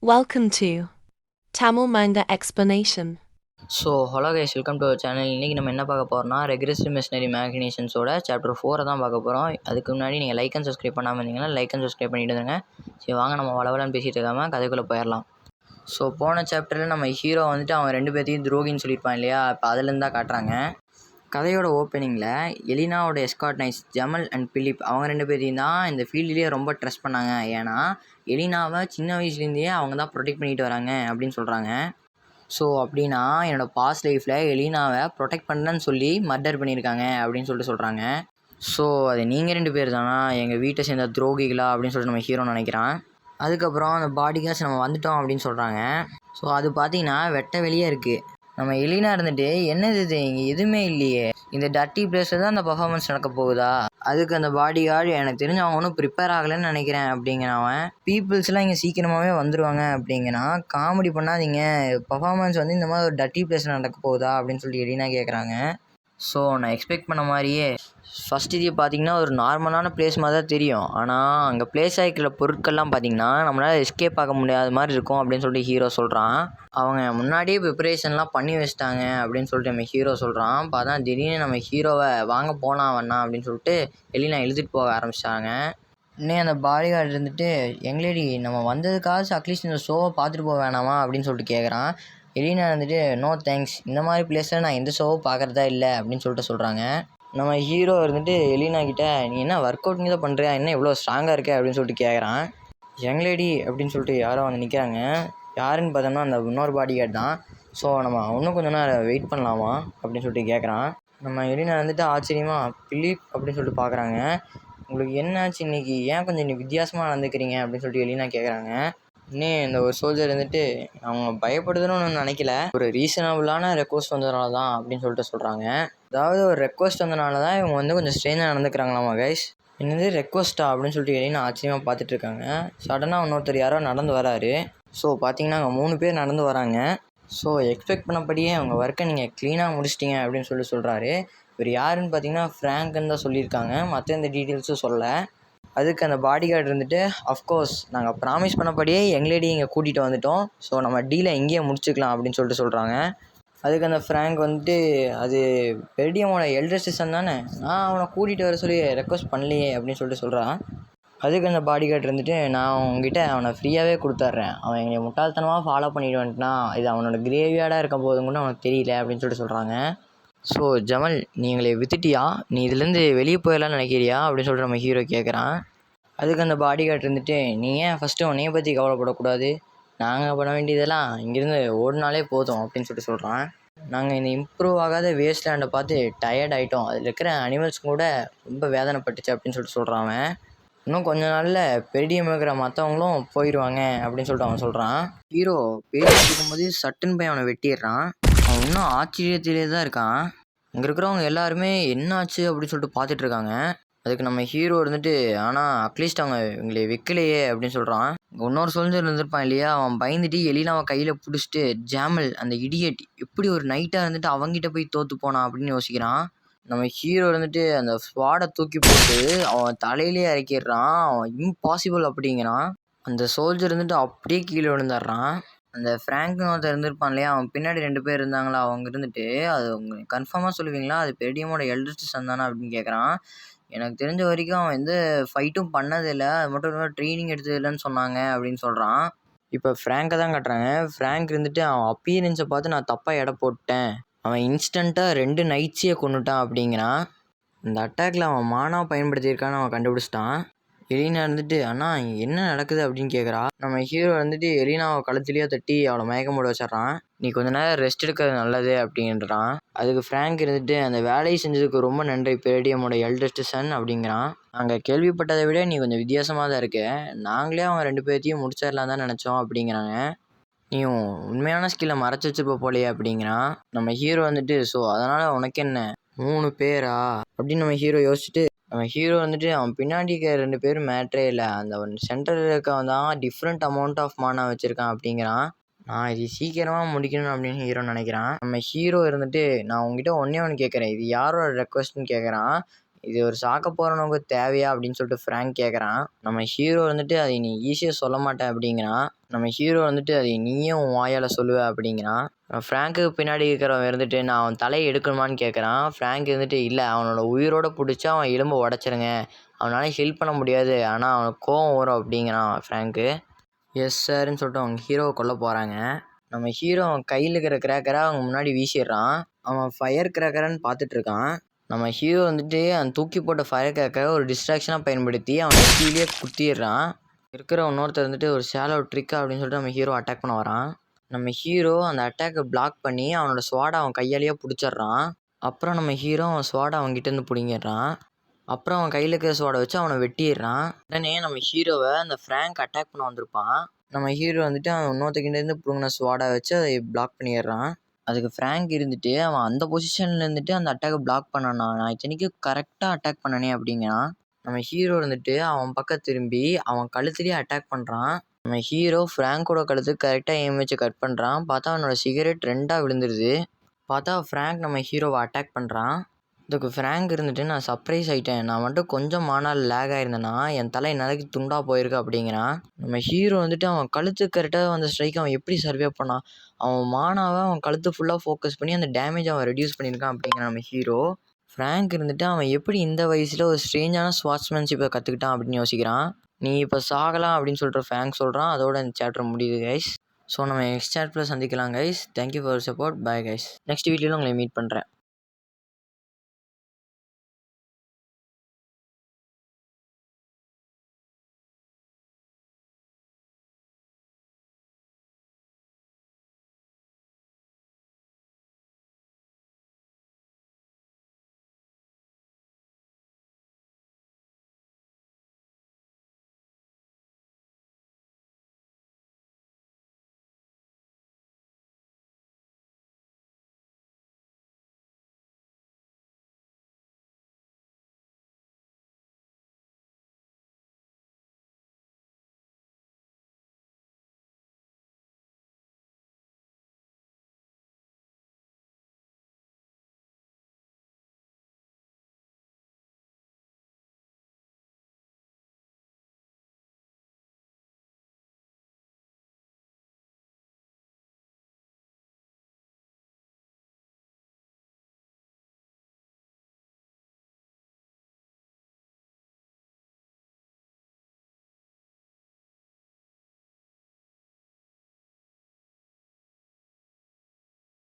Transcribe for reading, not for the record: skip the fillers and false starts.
Welcome to Tamil Manga Explanation. Hello guys, welcome to our channel. இன்றைக்கி நம்ம என்ன பார்க்க போகிறோம்னா ரெக்ரெசிவ் மெஷினரி மேக்னேஷன்ஸோட சாப்டர் 4 தான் பார்க்க போகிறோம். அதுக்கு முன்னாடி நீங்கள் லைக் அண்ட் சப்ஸ்கிரைப் பண்ணாமல் இருந்தீங்கன்னா லைக் அண்ட் சப்ஸ்கிரைப் பண்ணிட்டு இருங்க. சரி வாங்க, நம்ம வளவலன்னு பேசிகிட்டு இருக்காமல் கதைக்குள்ளே போயிடலாம். போன சாப்டரில் நம்ம ஹீரோ வந்துட்டு அவன் 2 பேர்த்தையும் துரோகின்னு சொல்லியிருப்பான் இல்லையா, இப்போ அதுலேருந்து தான் காட்டுறாங்க. கதையோட ஓப்பனிங்கில் எலினாவோட escort nice Jamal and Philip அவங்க 2 பேரையும் தான் இந்த ஃபீல்டுலேயே ரொம்ப ட்ரஸ்ட் பண்ணாங்க. ஏன்னா எலினாவை சின்ன வயசுலேருந்தே அவங்க தான் ப்ரொடெக்ட் பண்ணிட்டு வராங்க அப்படின்னு சொல்கிறாங்க. அப்படின்னா என்னோடய பாஸ்ட் லைஃப்பில் எலினாவை ப்ரொடெக்ட் பண்ணுறேன்னு சொல்லி மர்டர் பண்ணியிருக்காங்க அப்படின்னு சொல்கிறாங்க. அது நீங்கள் 2 பேர் தானா எங்கள் வீட்டை சேர்ந்த துரோகிகளா அப்படின்னு சொல்லிட்டு நம்ம ஹீரோ நினைக்கிறான். அதுக்கப்புறம் அந்த பாடி கார்ட்ஸ் நம்ம வந்துட்டோம் அப்படின்னு சொல்கிறாங்க. அது பார்த்தீங்கன்னா வெட்ட வெளியே இருக்குது. நம்ம எலினா இருந்துட்டு என்னது இது, இங்கே எதுவுமே இல்லையே, இந்த டர்ட்டி பிளேஸில் தான் அந்த பர்ஃபார்மன்ஸ் நடக்க போகுதா, அதுக்கு அந்த பாடி கார்டு எனக்கு தெரிஞ்சு அவங்க ஒன்றும் ப்ரிப்பேர் ஆகலைன்னு நினைக்கிறேன் அப்படிங்கிறவன். பீப்புள்ஸ்லாம் இங்கே சீக்கிரமாகவே வந்துடுவாங்க அப்படிங்கன்னா காமெடி பண்ணாதீங்க, பர்ஃபார்மன்ஸ் வந்து இந்த மாதிரி ஒரு டர்ட்டி பிளேஸில் நடக்க போகுதா அப்படின்னு சொல்லி எலினா கேட்குறாங்க. நான் எக்ஸ்பெக்ட் பண்ண மாதிரியே ஃபஸ்ட் இது பார்த்திங்கன்னா ஒரு நார்மலான பிளேஸ் மாதிரி தான் தெரியும். ஆனால் அங்கே பிளேஸ் ஆகிக்கிற பொருட்கள்லாம் பார்த்திங்கன்னா நம்மளால் எஸ்கேப் ஆக முடியாத மாதிரி இருக்கும் அப்படின்னு சொல்லிட்டு ஹீரோ சொல்கிறான். அவங்க முன்னாடியே ப்ரிப்பரேஷன்லாம் பண்ணி வச்சிட்டாங்க அப்படின்னு சொல்லிட்டு நம்ம ஹீரோ சொல்கிறான். பார்த்தா திடீர்னு நம்ம ஹீரோவை வாங்க போகலாம் வேணாம் அப்படின்னு சொல்லிட்டு எலினா இழுத்துட்டு போக ஆரம்பிச்சிட்டாங்க. இன்னும் அந்த பாடி கார்டு இருந்துட்டு எங்களேடி நம்ம வந்ததுக்காக அட்லீஸ்ட் இந்த ஷோவை பார்த்துட்டு போக வேணாமா அப்படின்னு சொல்லிட்டு கேட்குறான். எலினா இருந்துட்டு நோ தேங்க்ஸ், இந்த மாதிரி பிளேஸில் நான் எந்த ஷோவும் பார்க்குறதா இல்லை அப்படின்னு சொல்லிட்டு சொல்கிறாங்க. நம்ம ஹீரோ இருந்துட்டு எலினா கிட்ட நீ என்ன ஒர்க் அவுட் தான் பண்ணுறியா, என்ன இவ்வளோ ஸ்ட்ராங்காக இருக்க அப்படின்னு சொல்லிட்டு கேட்குறான். யங்லேடி அப்படின்னு சொல்லிட்டு யாரோ வந்து நிற்கிறாங்க. யாருன்னு பார்த்தோம்னா அந்த இன்னொரு பாடி கார்டு தான். நம்ம இன்னும் கொஞ்சம் நேரம் வெயிட் பண்ணலாமா அப்படின்னு சொல்லிட்டு கேட்குறான். நம்ம எலினா வந்துட்டு ஆச்சரியமாக பிலிப் அப்படின்னு சொல்லிட்டு பார்க்குறாங்க. உங்களுக்கு என்னாச்சு இன்றைக்கி, ஏன் கொஞ்சம் இன்னைக்கு வித்தியாசமாக நடந்துக்கிறீங்க அப்படின்னு சொல்லிட்டு எலினா கேட்குறாங்க. இன்னும் இந்த ஒரு சோல்ஜர் இருந்துட்டு அவங்க பயப்படுதுன்னு ஒன்று நினைக்கல, ஒரு ரீசனபுளான ரெக்வஸ்ட் வந்ததுனால தான் அப்படின்னு சொல்லிட்டு சொல்கிறாங்க. அதாவது ஒரு ரெக்வஸ்ட் வந்தனால தான் இவங்க வந்து கொஞ்சம் ஸ்ட்ரேஞ்சாக நடந்துக்கிறாங்களாமா கைஸ். என்னது ரெக்வஸ்ட்டா அப்படின்னு சொல்லிட்டு எலினா ஆச்சரியமாக பார்த்துட்டு இருக்காங்க. சடனாக இன்னொருத்தர் யாரோ நடந்து வராரு. பார்த்தீங்கன்னா அங்கே 3 பேர் நடந்து வராங்க. எக்ஸ்பெக்ட் பண்ணபடியே அவங்க ஒர்க்கை நீங்கள் க்ளீனாக முடிச்சிட்டிங்க அப்படின்னு சொல்லிட்டு சொல்கிறாரு. இவர் யாருன்னு பார்த்தீங்கன்னா ஃப்ராங்க்னு தான் சொல்லியிருக்காங்க, மற்ற எந்த டீட்டெயில்ஸும் சொல்லலை. அதுக்கு அந்த பாடி கார்டு இருந்துட்டு அஃப்கோர்ஸ் நாங்கள் ப்ராமிஸ் பண்ணபடியே எங்களேடி இங்கே கூட்டிகிட்டு வந்துட்டோம், நம்ம டீலை இங்கேயே முடிச்சுக்கலாம் அப்படின்னு சொல்லிட்டு சொல்கிறாங்க. அதுக்கு அந்த ஃப்ராங்க் வந்துட்டு அது பெர்டியமோட எல்டர் சன் தானே, நான் அவனை கூட்டிகிட்டு வர சொல்லி ரெக்வஸ்ட் பண்ணலையே அப்படின்னு சொல்லிட்டு சொல்கிறான். அதுக்கு அந்த பாடி கார்டு இருந்துட்டு நான் அவங்ககிட்ட அவனை ஃப்ரீயாகவே கொடுத்துட்றேன், அவன் எங்களை முட்டாள்தனமாக ஃபாலோ பண்ணிட்டு வந்துட்டான், இது அவனோட கிரேவியார்டாக இருக்க போதும் கூட அவனுக்கு தெரியல அப்படின்னு சொல்லிட்டு சொல்கிறாங்க. ஜமல் நீ எங்களை வித்துட்டியா, நீ இதுலேருந்து வெளியே போயிடலான்னு நினைக்கிறியா அப்படின்னு சொல்லிட்டு நம்ம ஹீரோ கேட்குறான். அதுக்கு அந்த பாடி கார்டு இருந்துட்டு நீ ஏன் ஃபஸ்ட்டு உன்னைய பற்றி கவலைப்படக்கூடாது, நாங்கள் பண்ண வேண்டியதெல்லாம் இங்கேருந்து ஓடினாலே போதும் அப்படின்னு சொல்லிட்டு சொல்கிறான். நாங்கள் இந்த இம்ப்ரூவ் ஆகாத வேஸ்ட்லேண்டை பார்த்து டயர்ட் ஆகிட்டோம், அதில் இருக்கிற அனிமல்ஸ் கூட ரொம்ப வேதனைப்பட்டுச்சு அப்படின்னு சொல்லிட்டு சொல்கிறான். அவன் இன்னும் கொஞ்ச நாளில் பெரிடியம் இருக்கிற மற்றவங்களும் போயிடுவாங்க அப்படின்னு சொல்லிட்டு அவன் சொல்கிறான். ஹீரோ பேசிட்டு இருக்கும்போது சட்டுன்னு போய் அவனை வெட்டிடுறான். அவன் இன்னும் ஆச்சரியத்திலே தான் இருக்கான். அங்கே இருக்கிறவங்க எல்லாருமே என்னாச்சு அப்படின்னு சொல்லிட்டு பார்த்துட்டு இருக்காங்க. அதுக்கு நம்ம ஹீரோ இருந்துட்டு ஆனால் அட்லீஸ்ட் அவங்க இவங்களை வைக்கலையே அப்படின்னு சொல்கிறான். இன்னொரு சோல்ஜர் இருந்திருப்பான் இல்லையா, அவன் பயந்துட்டு எலினாவை கையில் பிடிச்சிட்டு ஜாமல் அந்த இடியட் எப்படி ஒரு நைட்டாக இருந்துட்டு அவங்ககிட்ட போய் தோற்று போனான் அப்படின்னு யோசிக்கிறான். நம்ம ஹீரோ இருந்துட்டு அந்த ஸ்வாடை தூக்கி போட்டு அவன் தலையிலே இறக்கிடுறான். அவன் இம்பாசிபிள் அப்படிங்கிறான். அந்த சோல்ஜர் இருந்துட்டு அப்படியே கீழே விழுந்துடுறான். அந்த ஃப்ராங்க்னு ஒருத்தர் இருந்திருப்பான் இல்லையா, அவன் பின்னாடி 2 பேர் இருந்தாங்களா, அவங்க இருந்துட்டு அது உங்களுக்கு கன்ஃபார்மாக சொல்லுவீங்களா, அது பெர்டியமோட எல்டஸ்ட் சன் தானே அப்படின்னு கேட்குறான். எனக்கு தெரிஞ்ச வரைக்கும் அவன் எந்த ஃபைட்டும் பண்ணதில்லை, அது மட்டும் இல்லாமல் ட்ரைனிங் எடுத்ததில்லைன்னு சொன்னாங்க அப்படின்னு சொல்கிறான். இப்போ ஃப்ராங்கை தான் காட்டுறாங்க. ஃப்ராங்க் இருந்துட்டு அவன் அப்பீரன்ஸை பார்த்து நான் தப்பாக எடை போட்டேன், அவன் இன்ஸ்டண்ட்டாக 2 நைட்ஸையே கொண்டுட்டான் அப்படிங்கிறான். இந்த அட்டாக்ல அவன் மானா பயன்படுத்தியிருக்கான்னு அவன் கண்டுபிடிச்சிட்டான். எலினா இருந்துட்டு அண்ணா என்ன நடக்குது அப்படின்னு கேட்குறா. நம்ம ஹீரோ வந்துட்டு எலினாவை கழுத்துலேயே தட்டி அவளை மயக்கம் போட வச்சிட்றான். நீ கொஞ்ச நேரம் ரெஸ்ட் எடுக்கிறது நல்லது அப்படின்றான். அதுக்கு ஃப்ராங்க் இருந்துட்டு அந்த வேலையை செஞ்சதுக்கு ரொம்ப நன்றி பெர்டியமோட எல்டஸ்ட் சன் அப்படிங்கிறான். நாங்கள் கேள்விப்பட்டதை விட நீ கொஞ்சம் வித்தியாசமாக தான் இருக்க, நாங்களே அவங்க 2 பேர்த்தையும் முடிச்சிடலாம் தான் நினச்சோம் அப்படிங்கிறாங்க. நீயும் உண்மையான ஸ்கில்லை மறைச்சி வச்சுப்ப போலையே அப்படிங்கிறான். நம்ம ஹீரோ வந்துட்டு அதனால் உனக்கு என்ன 3 பேரா அப்படின்னு நம்ம ஹீரோ யோசிச்சுட்டு, நம்ம ஹீரோ வந்துட்டு அவன் பின்னாடி இருக்க 2 பேரும் மேட்ரே இல்லை, அந்த சென்டரில் இருக்கவன் தான் டிஃப்ரெண்ட் அமௌண்ட் ஆஃப் மானா வச்சுருக்கான் அப்படிங்கிறான். நான் இது சீக்கிரமாக முடிக்கணும் அப்படின்னு ஹீரோ நினைக்கிறான். நம்ம ஹீரோ இருந்துட்டு நான் உங்ககிட்ட ஒன்றே ஒன்று கேட்குறேன், இது யாரோட ரெக்வஸ்ட்னு கேட்குறான். இது ஒரு சாக்க போகிறவனுக்கு தேவையா அப்படின்னு சொல்லிட்டு ஃப்ராங்க் கேட்குறான். நம்ம ஹீரோ வந்துட்டு அதை நீ ஈஸியாக சொல்ல மாட்டேன் அப்படிங்கிறான். நம்ம ஹீரோ வந்துட்டு அதை நீயே உன் வாயால் சொல்லுவ அப்படிங்கிறான். ஃப்ராங்க்குக்கு பின்னாடி இருக்கிறவன் இருந்துட்டு நான் அவன் தலையை எடுக்கணுமான்னு கேட்குறான். ஃப்ராங்க் இருந்துட்டு இல்லை, அவனோட உயிரோட பிடிச்சா அவன் எலும்பை உடச்சிருங்க, அவனால் ஹெல்ப் பண்ண முடியாது, ஆனால் அவனுக்கு கோவம் வரும் அப்படிங்கிறான் ஃப்ராங்க்கு. எஸ் சார்ன்னு சொல்லிட்டு அவங்க ஹீரோவை கொல்ல போகிறாங்க. நம்ம ஹீரோ அவன் கையில் இருக்கிற கிராக்கரை அவங்க முன்னாடி வீசிடுறான். அவன் ஃபயர் கிராக்கர்னு பார்த்துட்ருக்கான். நம்ம ஹீரோ வந்துட்டு அந்த தூக்கி போட்ட ஃபயர் கிராக்கரை ஒரு டிஸ்ட்ராக்ஷனாக பயன்படுத்தி அவன் கீழே குத்திடுறான். இருக்கிற இன்னொருத்தர் வந்துட்டு ஒரு ஷாலோ ட்ரிக்கா அப்படின்னு சொல்லிட்டு நம்ம ஹீரோ அட்டாக் பண்ண வரான். நம்ம ஹீரோ அந்த அட்டாக்கை பிளாக் பண்ணி அவனோட ஸ்வாடை அவன் கையாலேயே பிடிச்சிட்றான். அப்புறம் நம்ம ஹீரோ அவன் ஸ்வாடை அவன்கிட்டேருந்து பிடிங்கிடுறான். அப்புறம் அவன் கையில் இருக்கிற ஸ்வாடை வச்சு அவனை வெட்டிடுறான். உடனே நம்ம ஹீரோவை அந்த ஃப்ராங்க் அட்டாக் பண்ண வந்திருப்பான். நம்ம ஹீரோ வந்துட்டு அவன் இன்னொருத்தக்கிட்டேருந்து பிடுங்கின ஸ்வாடை வச்சு அதை பிளாக் பண்ணிடுறான். அதுக்கு ஃப்ராங்க் இருந்துட்டு அவன் அந்த பொசிஷனில் இருந்துட்டு அந்த அட்டாக்கை பிளாக் பண்ணானா, நான் இத்தனைக்கும் கரெக்டாக அட்டாக் பண்ணனே அப்படிங்கிறான். நம்ம ஹீரோ இருந்துட்டு அவன் பக்கம் திரும்பி அவன் கழுத்துலேயே அட்டாக் பண்ணுறான். நம்ம ஹீரோ ஃப்ராங்கோட கழுத்துக்கு கரெக்டாக எய்ம் வச்சு கட் பண்ணுறான். பார்த்தா அவனோட சிகரெட் 2ஆக விழுந்துருது. பார்த்தா ஃப்ராங்க் நம்ம ஹீரோவை அட்டாக் பண்ணுறான். இதுக்கு ஃப்ராங்க் இருந்துட்டு நான் சர்ப்ரைஸ் ஆகிட்டேன், நான் மட்டும் கொஞ்சம் மானால் லேக் ஆகிருந்தேன்னா என் தலை நிலைக்கு துண்டாக போயிருக்கு அப்படிங்கிறான். நம்ம ஹீரோ வந்துட்டு அவன் கழுத்து கரெக்டாக வந்த ஸ்ட்ரைக் அவன் எப்படி சர்வே பண்ணான், அவன் மானாவை அவன் கழுத்து ஃபுல்லாக ஃபோக்கஸ் பண்ணி அந்த டேமேஜ் அவன் ரெடியூஸ் பண்ணியிருக்கான் அப்படிங்கிறான் நம்ம ஹீரோ. ஃப்ராங்க் இருந்துட்டு அவன் எப்படி இந்த வயசில் ஒரு ஸ்ட்ரேஞ்சான ஸ்வாட்ஸ்மேன்ஷிப்பை கற்றுக்கிட்டான் அப்படின்னு யோசிக்கிறான். நீ இப்போ சாகலாம் அப்படின்னு சொல்லிட்டு ஃப்ராங்க் சொல்கிறான். அதோட இந்த சாப்டர் முடியுது கைஸ். ஸோ நம்ம நெக்ஸ்ட் சாப்டரில் சந்திக்கலாம் guys. Thank you for support. Bye guys. Next வீடியோவில் உங்களை மீட் பண்ணுறேன்.